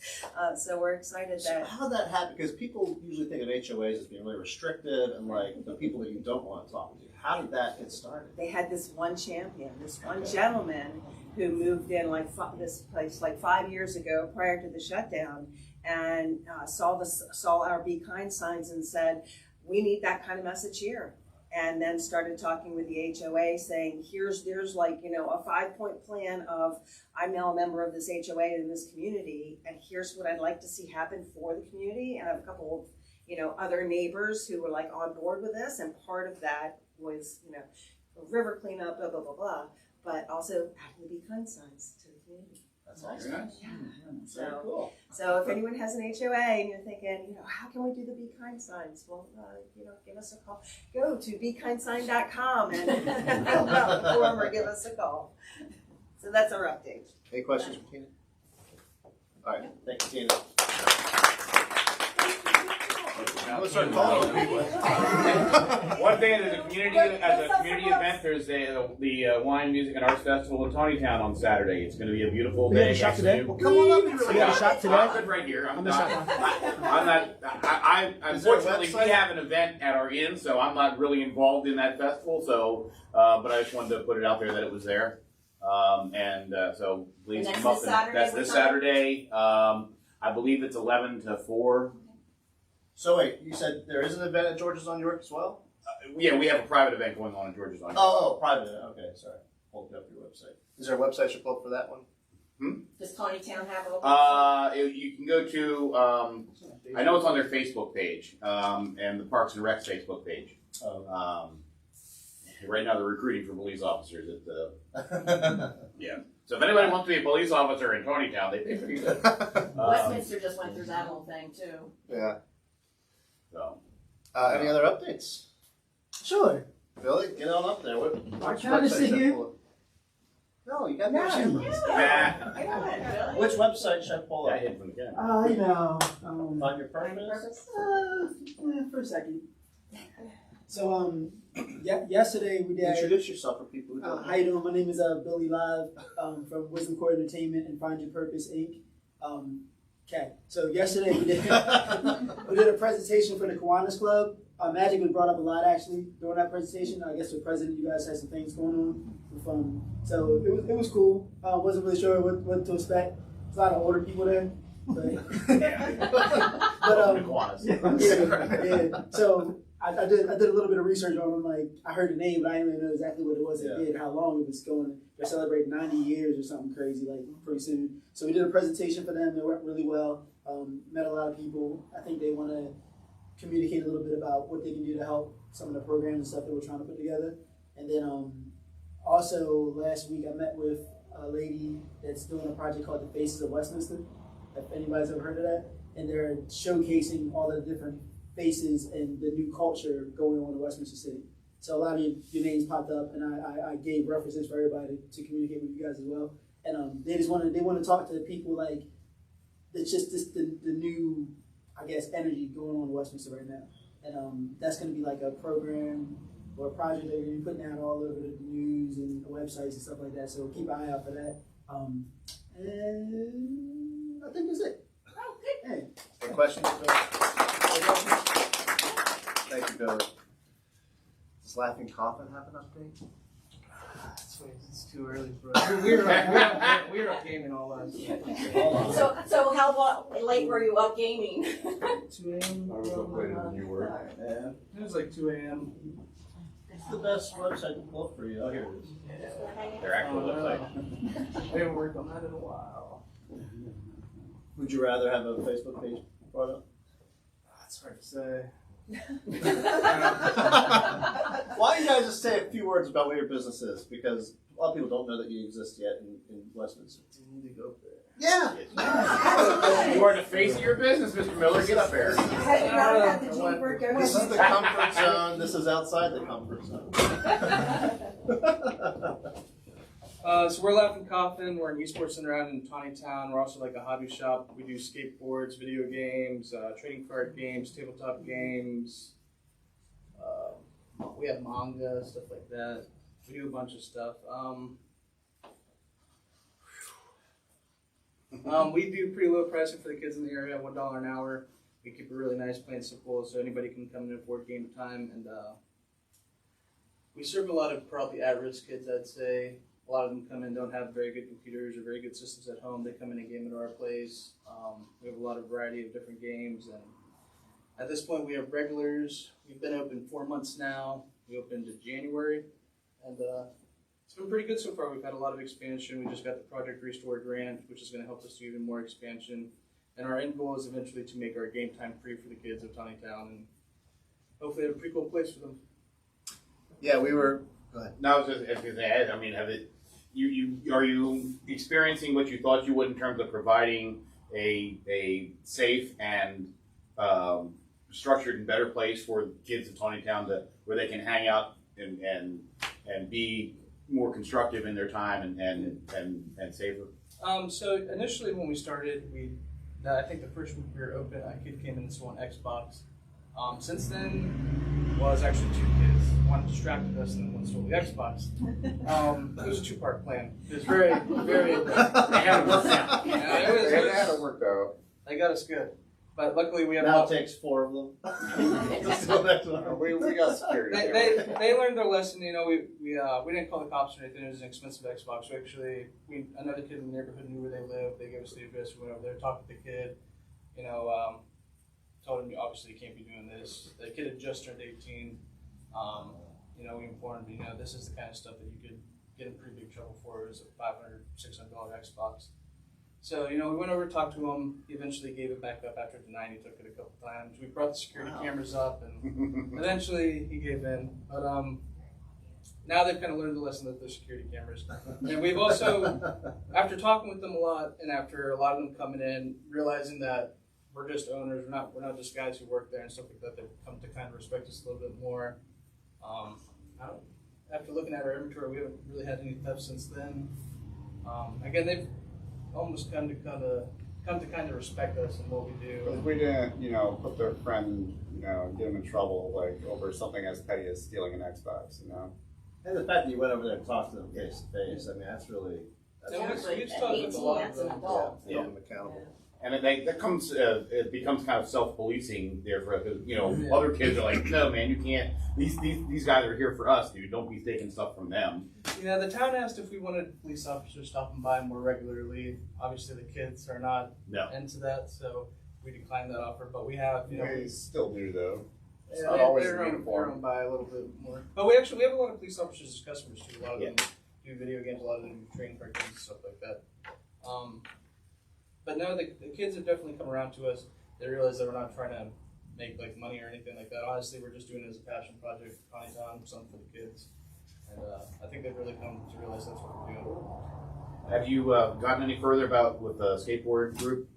So we're excited So that. how did that happen? Because people usually think of HOAs as being really restrictive and like the people that you don't want to talk to. How did that get started? They had this one champion, this one gentleman who moved in this place like 5 years ago prior to the shutdown, and saw our Be Kind signs and said, we need that kind of message here. And then started talking with the HOA saying, there's like, you know, a 5-point plan of, I'm now a member of this HOA in this community, and here's what I'd like to see happen for the community. And I have a couple of, you know, other neighbors who were like on board with this, and part of that was, you know, river cleanup, blah, blah, blah, blah, but also adding the Be Kind signs to the community. That's awesome. Very nice. Yeah. Very cool. So if anyone has an HOA and you're thinking, you know, how can we do the Be Kind signs? Well, you know, give us a call. Go to BeKindSign.com and fill out the form or give us a call. So that's our update. Any questions for Tina? All right, thank you, Tina. I'm gonna start calling people. One thing as a community event, there's the Wine, Music, and Arts Festival in Tonytown on Saturday. It's going to be a beautiful We had day. a shot today? Well, come on up. You really We had a got shot it. today? I'm good right here. I'm not. Is there a Unfortunately, we website? have an event at our inn, so I'm not really involved in that festival. So, but I just wanted to put it out there that it was there, so please And that's come up. this Saturday, That's what this time? Saturday. I believe it's 11 to 4. So wait, you said there is an event at George's on York as well? Yeah, we have a private event going on in Georgia's on. Oh, private. Okay, sorry. Hold up your website. Is there a website you pulled for that one? Does Tonytown have a You can go to. I know it's on their Facebook page, and the Parks and Rec's Facebook page. Oh. Right now, they're recruiting for police officers at the. Yeah. So if anybody wants to be a police officer in Tonytown, they pay pretty good. Westminster just went through that whole thing too. Yeah. So. Any other updates? Sure. Billy, get on up there. What Can I just sit here? No, you got No. to. Which website should I pull Yeah, I up? hid from the camera. You know, Find your purpose? for a second. So, yesterday we did. Introduce yourself for people who don't How you doing? My name is Billy Live from Wisdom Core Entertainment and Find Your Purpose Inc. Okay, so yesterday we did a presentation for the Kiwanis Club. Magic was brought up a lot actually during that presentation. I guess the president, you guys had some things going on. With, so it was cool. Wasn't really sure what to expect. There's a lot of older people there. But, yeah. So I did a little bit of research on them. Like I heard the name, but I didn't really know exactly what it was it did, how long it was going. They're celebrating 90 years or something crazy, like pretty soon. So we did a presentation for them. It went really well. Met a lot of people. I think they want to communicate a little bit about what they can do to help some of the programs and stuff that we're trying to put together. And then also last week I met with a lady that's doing a project called the Faces of Westminster. If anybody's ever heard of that, and they're showcasing all the different faces and the new culture going on in Westminster City. So a lot of your names popped up, and I gave references for everybody to communicate with you guys as well. And they want to talk to people like it's just the new, I guess, energy going on in Westminster right now. And that's going to be like a program or a project that we're going to be putting out all over the news and websites and stuff like that. So keep an eye out for that. And I think that's it. Oh, good. Hey. Any questions? Thank you, Billy. Does Laughing Coffin have an update? It's too early for us. We were up gaming all last night. So how late were you up gaming? 2 a.m. I was up later than you were. Yeah, it was like 2 a.m. What's the best website to pull up for you? Oh, here it is. Their actual website. We haven't worked on that in a while. Would you rather have a Facebook page brought up? It's hard to say. Why don't you guys just say a few words about what your business is? Because a lot of people don't know that you exist yet in Westminster. You need to go up there. Yeah. You are the face of your business, Mr. Miller. Get up there. This is the comfort zone. This is outside the comfort zone. So we're Laughing Coffin. We're an esports center out in Tawnytown. We're also like a hobby shop. We do skateboards, video games, trading card games, tabletop games. We have manga, stuff like that. We do a bunch of stuff. We do pretty low pricing for the kids in the area, $1 an hour. We keep it really nice, plain simple, so anybody can come and afford game time. And we serve a lot of probably at-risk kids, I'd say. A lot of them come in, don't have very good computers or very good systems at home. They come in and game at our place. We have a lot of variety of different games. And at this point, we have regulars. We've been open 4 months now. We opened in January. And it's been pretty good so far. We've had a lot of expansion. We just got the Project Restore grant, which is going to help us do even more expansion. And our end goal is eventually to make our game time free for the kids of Tawnytown and hopefully have a pretty cool place for them. Yeah, we were. Go ahead. No, I was just going to add, I mean, are you experiencing what you thought you would in terms of providing a safe and structured and better place for kids of Tawnytown where they can hang out and be more constructive in their time and safer? So initially when we started, I think the first week we were open, a kid came in and stole an Xbox. Since then, well, it was actually 2 kids. One distracted us and then one stole the Xbox. It was a 2-part plan. It was very, very. They had it worked out. Yeah, They had it worked out. They got us good. But luckily we have Now it takes 4 of them. We got security. They learned their lesson. You know, we didn't call the cops or anything. It was an expensive Xbox. So actually, another kid in the neighborhood knew where they lived. They gave us the address. We went over there, talked to the kid. You know, told him obviously you can't be doing this. The kid had just turned 18. You know, we informed him. You know, this is the kind of stuff that you could get in pretty big trouble for. It was a $500, $600 Xbox. So, you know, we went over, talked to him. He eventually gave it back up after denying. He took it a couple times. We brought the security cameras up, and eventually he gave in. But now they've kind of learned the lesson that there's security cameras. And we've also, after talking with them a lot, and after a lot of them coming in, realizing that we're just owners. We're not just guys who work there and stuff like that. They've come to kind of respect us a little bit more. After looking at our inventory, we haven't really had any theft since then. Again, they've almost come to kind of respect us and what we do. But if we didn't, you know, put their friend, you know, get them in trouble, like over something as petty as stealing an Xbox, you know. And the fact that you went over there and talked to them face to face, I mean, that's really. We've talked with a lot of them. Yeah, them accountable. And it becomes kind of self-policing there for, you know, other kids are like, no man, you can't, these guys are here for us, dude, don't be taking stuff from them. Yeah, the town asked if we wanted police officers stopping by more regularly. Obviously the kids are not into that, so we declined that offer, but we have, you know. We still do though. It's Yeah, not always they're in uniform. on by a little bit more. But we have a lot of police officers as customers too. A lot of them do video games, a lot of them do training cartoons and stuff like that. But no, the kids have definitely come around to us. They realize that we're not trying to make like money or anything like that. Honestly, we're just doing it as a passion project, Tawnytown, something for the kids. And I think they've really come to realize that's what we're doing. Have you gotten any further with the skateboard group?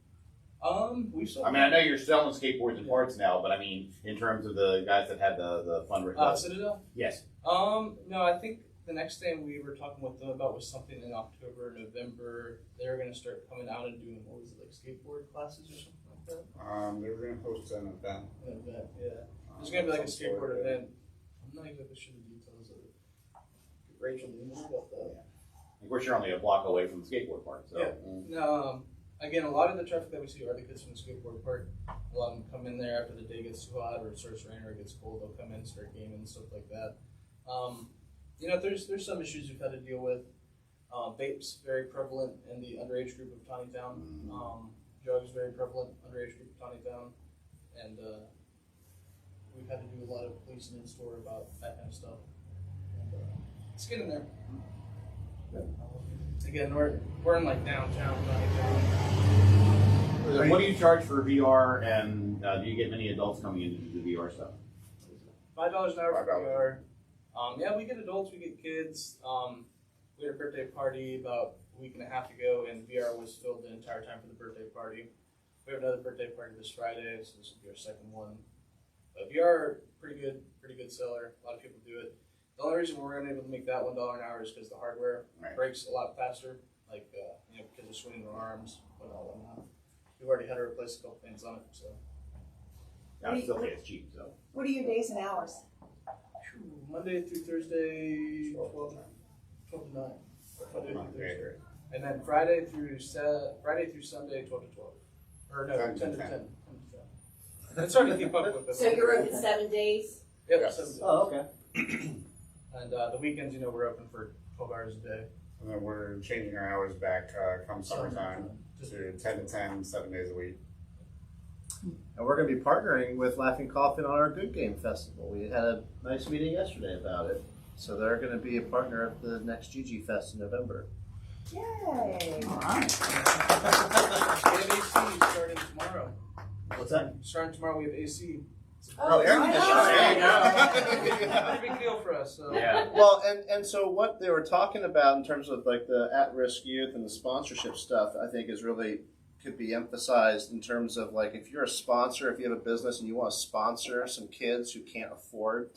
We've sold. I mean, I know you're selling skateboards and parts now, but I mean, in terms of the guys that had the fundraiser. Citadel? Yes. No, I think the next thing we were talking with them about was something in October, November. They were going to start coming out and doing, what was it, like skateboard classes or something like that? They were going to host an event. An event, yeah. There's going to be like a skateboard event. I'm not exactly sure the details of it. Rachel, do you know about that? Of course, you're only a block away from the skateboard park, so. Yeah. No, again, a lot of the traffic that we see are the kids from the skateboard park. A lot of them come in there after the day gets too hot or it starts raining or it gets cold. They'll come in, start gaming and stuff like that. You know, there's some issues we've had to deal with. Vapes very prevalent in the underage group of Tawnytown. Drugs very prevalent underage group of Tawnytown, and we've had to do a lot of policing in store about that kind of stuff. And, it's getting there. Again, we're in like downtown Tawnytown. What do you charge for VR, and do you get many adults coming in to do the VR stuff? $5 an hour for VR. Yeah, we get adults, we get kids. We had a birthday party about a week and a half ago, and VR was filled the entire time for the birthday party. We have another birthday party this Friday, so this will be our second one. But VR, pretty good seller. A lot of people do it. The only reason we're unable to make that $1 an hour is because the hardware breaks a lot faster. Like, you know, because of swinging their arms, whatnot. We've already had to replace a couple things on it, so. I still think it's cheap, so. What are your days and hours? Monday through Thursday, 12 to 9. Monday through Thursday. And then Friday through Sunday, 12 to 12. Or no, 10 to 10. It's hard to keep up with. So you're open 7 days? Yep, Yes. 7 days. Oh, okay. And the weekends, we're open for 12 hours a day. And then we're changing our hours back come summertime to 10 to 10, 7 days a week. And we're going to be partnering with Laughing Coffin on our Good Game Festival. We had a nice meeting yesterday about it. So they're going to be a partner of the next GG Fest in November. Yay! All right. We have AC starting tomorrow. What's that? Starting tomorrow, we have AC. Oh, air conditioning. There you go. Pretty big deal for us. So. Yeah. Well, and so what they were talking about in terms of like the at-risk youth and the sponsorship stuff, I think is really could be emphasized in terms of like if you're a sponsor, if you have a business and you want to sponsor some kids who can't afford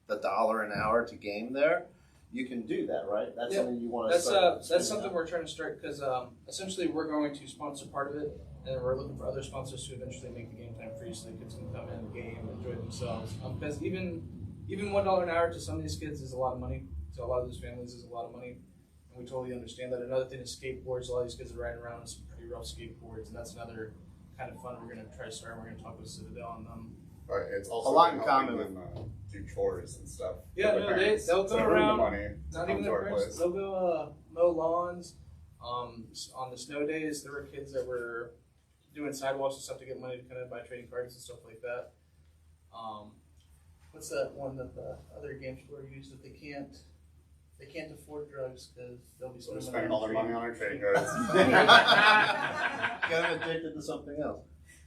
the $1 an hour to game there, you can do that, right? That's something you want to start. That's something we're trying to start because essentially we're going to sponsor part of it, and we're looking for other sponsors to eventually make the game time free so the kids can come in and game and enjoy themselves. Because even $1 an hour to some of these kids is a lot of money. To a lot of those families is a lot of money, and we totally understand that. Another thing is skateboards. A lot of these kids are riding around on some pretty rough skateboards, and that's another kind of fun we're going to try to start. We're going to talk with Citadel on them. But it's also A lot in helping common them do chores and stuff. Yeah, for the no, parents. they'll go To earn around. the money. Not Come even to their our parents. place. They'll go mow lawns. On the snow days, there were kids that were doing sidewalks and stuff to get money to kind of buy trading cards and stuff like that. What's that one that the other game store used that they can't afford drugs because they'll be So we're spending spending all their money on our trading cards. Get them addicted to something else.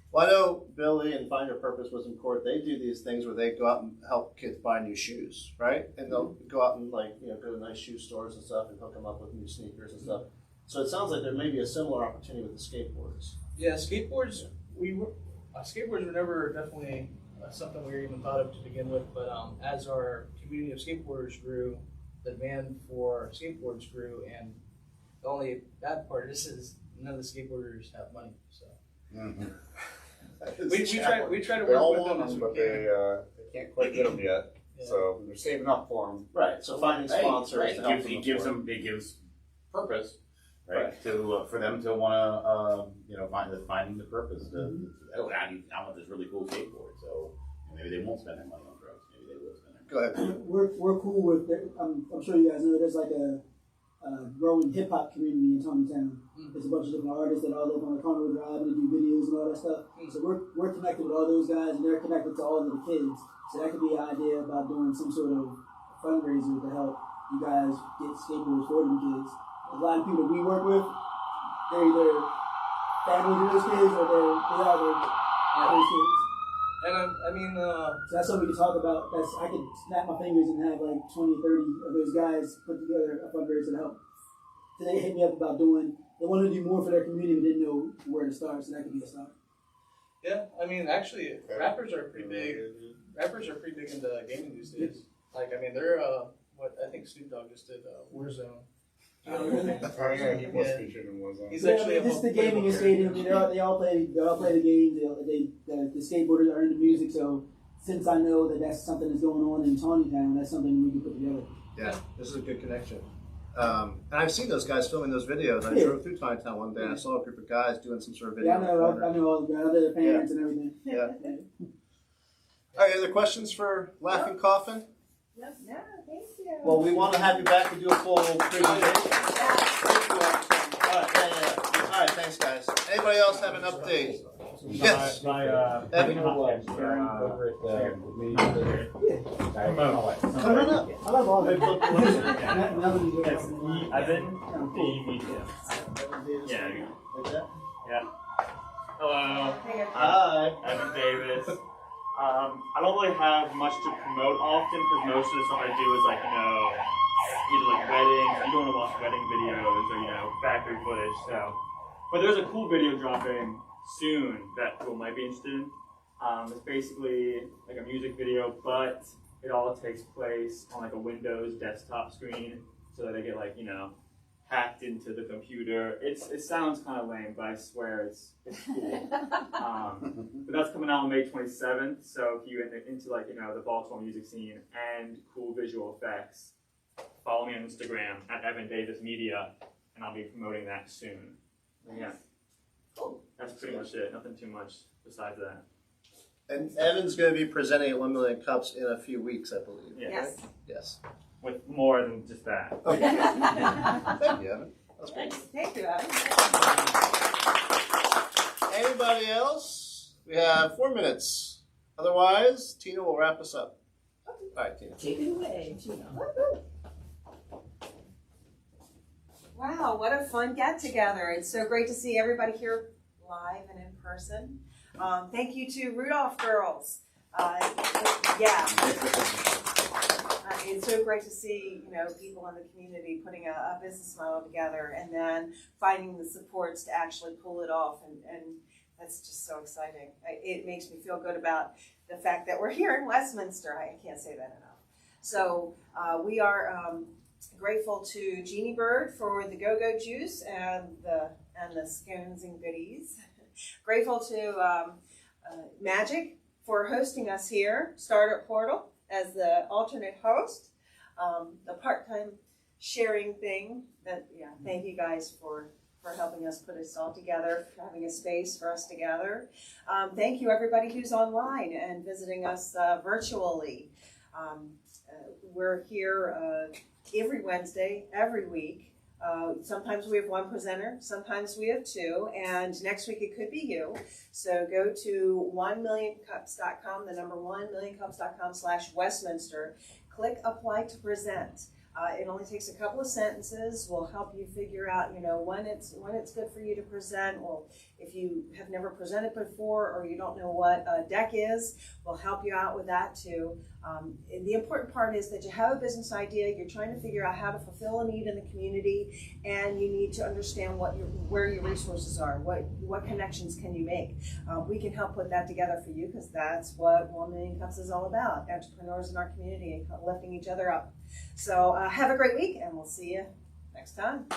Well, I know Billy and Find Your Purpose was in court. They do these things where they go out and help kids buy new shoes, right? And they'll go out and go to nice shoe stores and stuff and hook them up with new sneakers and stuff. So it sounds like there may be a similar opportunity with the skateboards. Yeah, skateboards. Skateboards were never definitely something we even thought of to begin with. But as our community of skateboarders grew, the demand for skateboards grew, and the only bad part is none of the skateboarders have money. So we try to They all work with want them as them, we but can. they can't quite get them yet. Yeah. So they're saving up for them. Right. So finding sponsors Right. to help It gives afford. them. It gives purpose, right? To for them to want to finding the purpose. I want this really cool skateboard. So maybe they won't spend their money on drugs. Maybe they will spend their. Go ahead. We're cool with it. I'm sure you guys know there's like a growing hip hop community in Town. There's a bunch of different artists that all live on the Carnival Drive and they do videos and all that stuff. So we're connected with all those guys and they're connected to all of the kids. So that could be an idea about doing some sort of fundraiser to help you guys get skateboards for them kids. A lot of people that we work with, they're either families of those kids or they are those kids. And I mean, So that's something we can talk about. I could snap my fingers and have like 20, 30 of those guys put together a fundraiser to help. So they hit me up about they want to do more for their community but didn't know where to start, so that could be a start. yeah, I mean, actually, rappers are pretty big. Rappers are pretty big into gaming these days. Like, I mean, they're I think Snoop Dogg just did Warzone. Oh yeah, he was featured in Warzone. He's actually this is the gaming and stadium. They all play the games. The skateboarders are into music. So since I know that that's something that's going on in Tawny Town, that's something we can put together. Yeah, this is a good connection. And I've seen those guys filming those videos. I drove through Tiny Town one day and I saw a group of guys doing some sort of video. Yeah, I know all the other parents and everything. Yeah. All right, other questions for Laughing Coffin? No, thank you. Well, we want to have you back to do a full presentation. All right, thanks, guys. Anybody else have an update? Yes. Evan? Over Come on up. I love all that. It's Evan D. Yeah. Yeah. Hello. Hi. Evan Davis. I don't really have much to promote often because most of the stuff I do is either weddings. You don't want to watch wedding videos or factory footage. So, but there's a cool video dropping soon that people might be interested in. It's basically like a music video, but it all takes place on a Windows desktop screen, so that they get hacked into the computer. It sounds kind of lame, but I swear it's cool. But that's coming out on May 27th. So if you're into like the Baltimore music scene and cool visual effects, follow me on Instagram at Evan Davis Media, and I'll be promoting that soon. Yeah, that's pretty much it. Nothing too much besides that. And Evan's going to be presenting at 1 Million Cups in a few weeks, I believe. Yes. Right? Yes. With more than just that. Okay. Thank you, Evan. That's great. Thank you, Evan. Anybody else? We have 4 minutes. Otherwise, Tina will wrap us up. All right, Tina. Take it away, Tina. Wow, what a fun get together. It's so great to see everybody here live and in person. Thank you to Rudolph Girls. It's so great to see people in the community putting a business model together and then finding the supports to actually pull it off, and that's just so exciting. It makes me feel good about the fact that we're here in Westminster. I can't say that enough. So we are grateful to Jeannie Bird for the go-go juice and the scones and goodies. Grateful to Magic for hosting us here, Startup Portal, as the alternate host, the part-time sharing thing. Thank you guys for helping us put this all together, for having a space for us to gather. Thank you everybody who's online and visiting us virtually. We're here every Wednesday, every week. Sometimes we have one presenter, sometimes we have two, and next week it could be you. So go to 1millioncups.com, the number 1millioncups.com/Westminster. Click apply to present. It only takes a couple of sentences. We'll help you figure out, when it's good for you to present. Well, if you have never presented before or you don't know what a deck is, we'll help you out with that too. The important part is that you have a business idea, you're trying to figure out how to fulfill a need in the community, and you need to understand where your resources are, what connections can you make. We can help put that together for you, because that's what 1 Million Cups is all about, entrepreneurs in our community and lifting each other up. So have a great week, and we'll see you next time.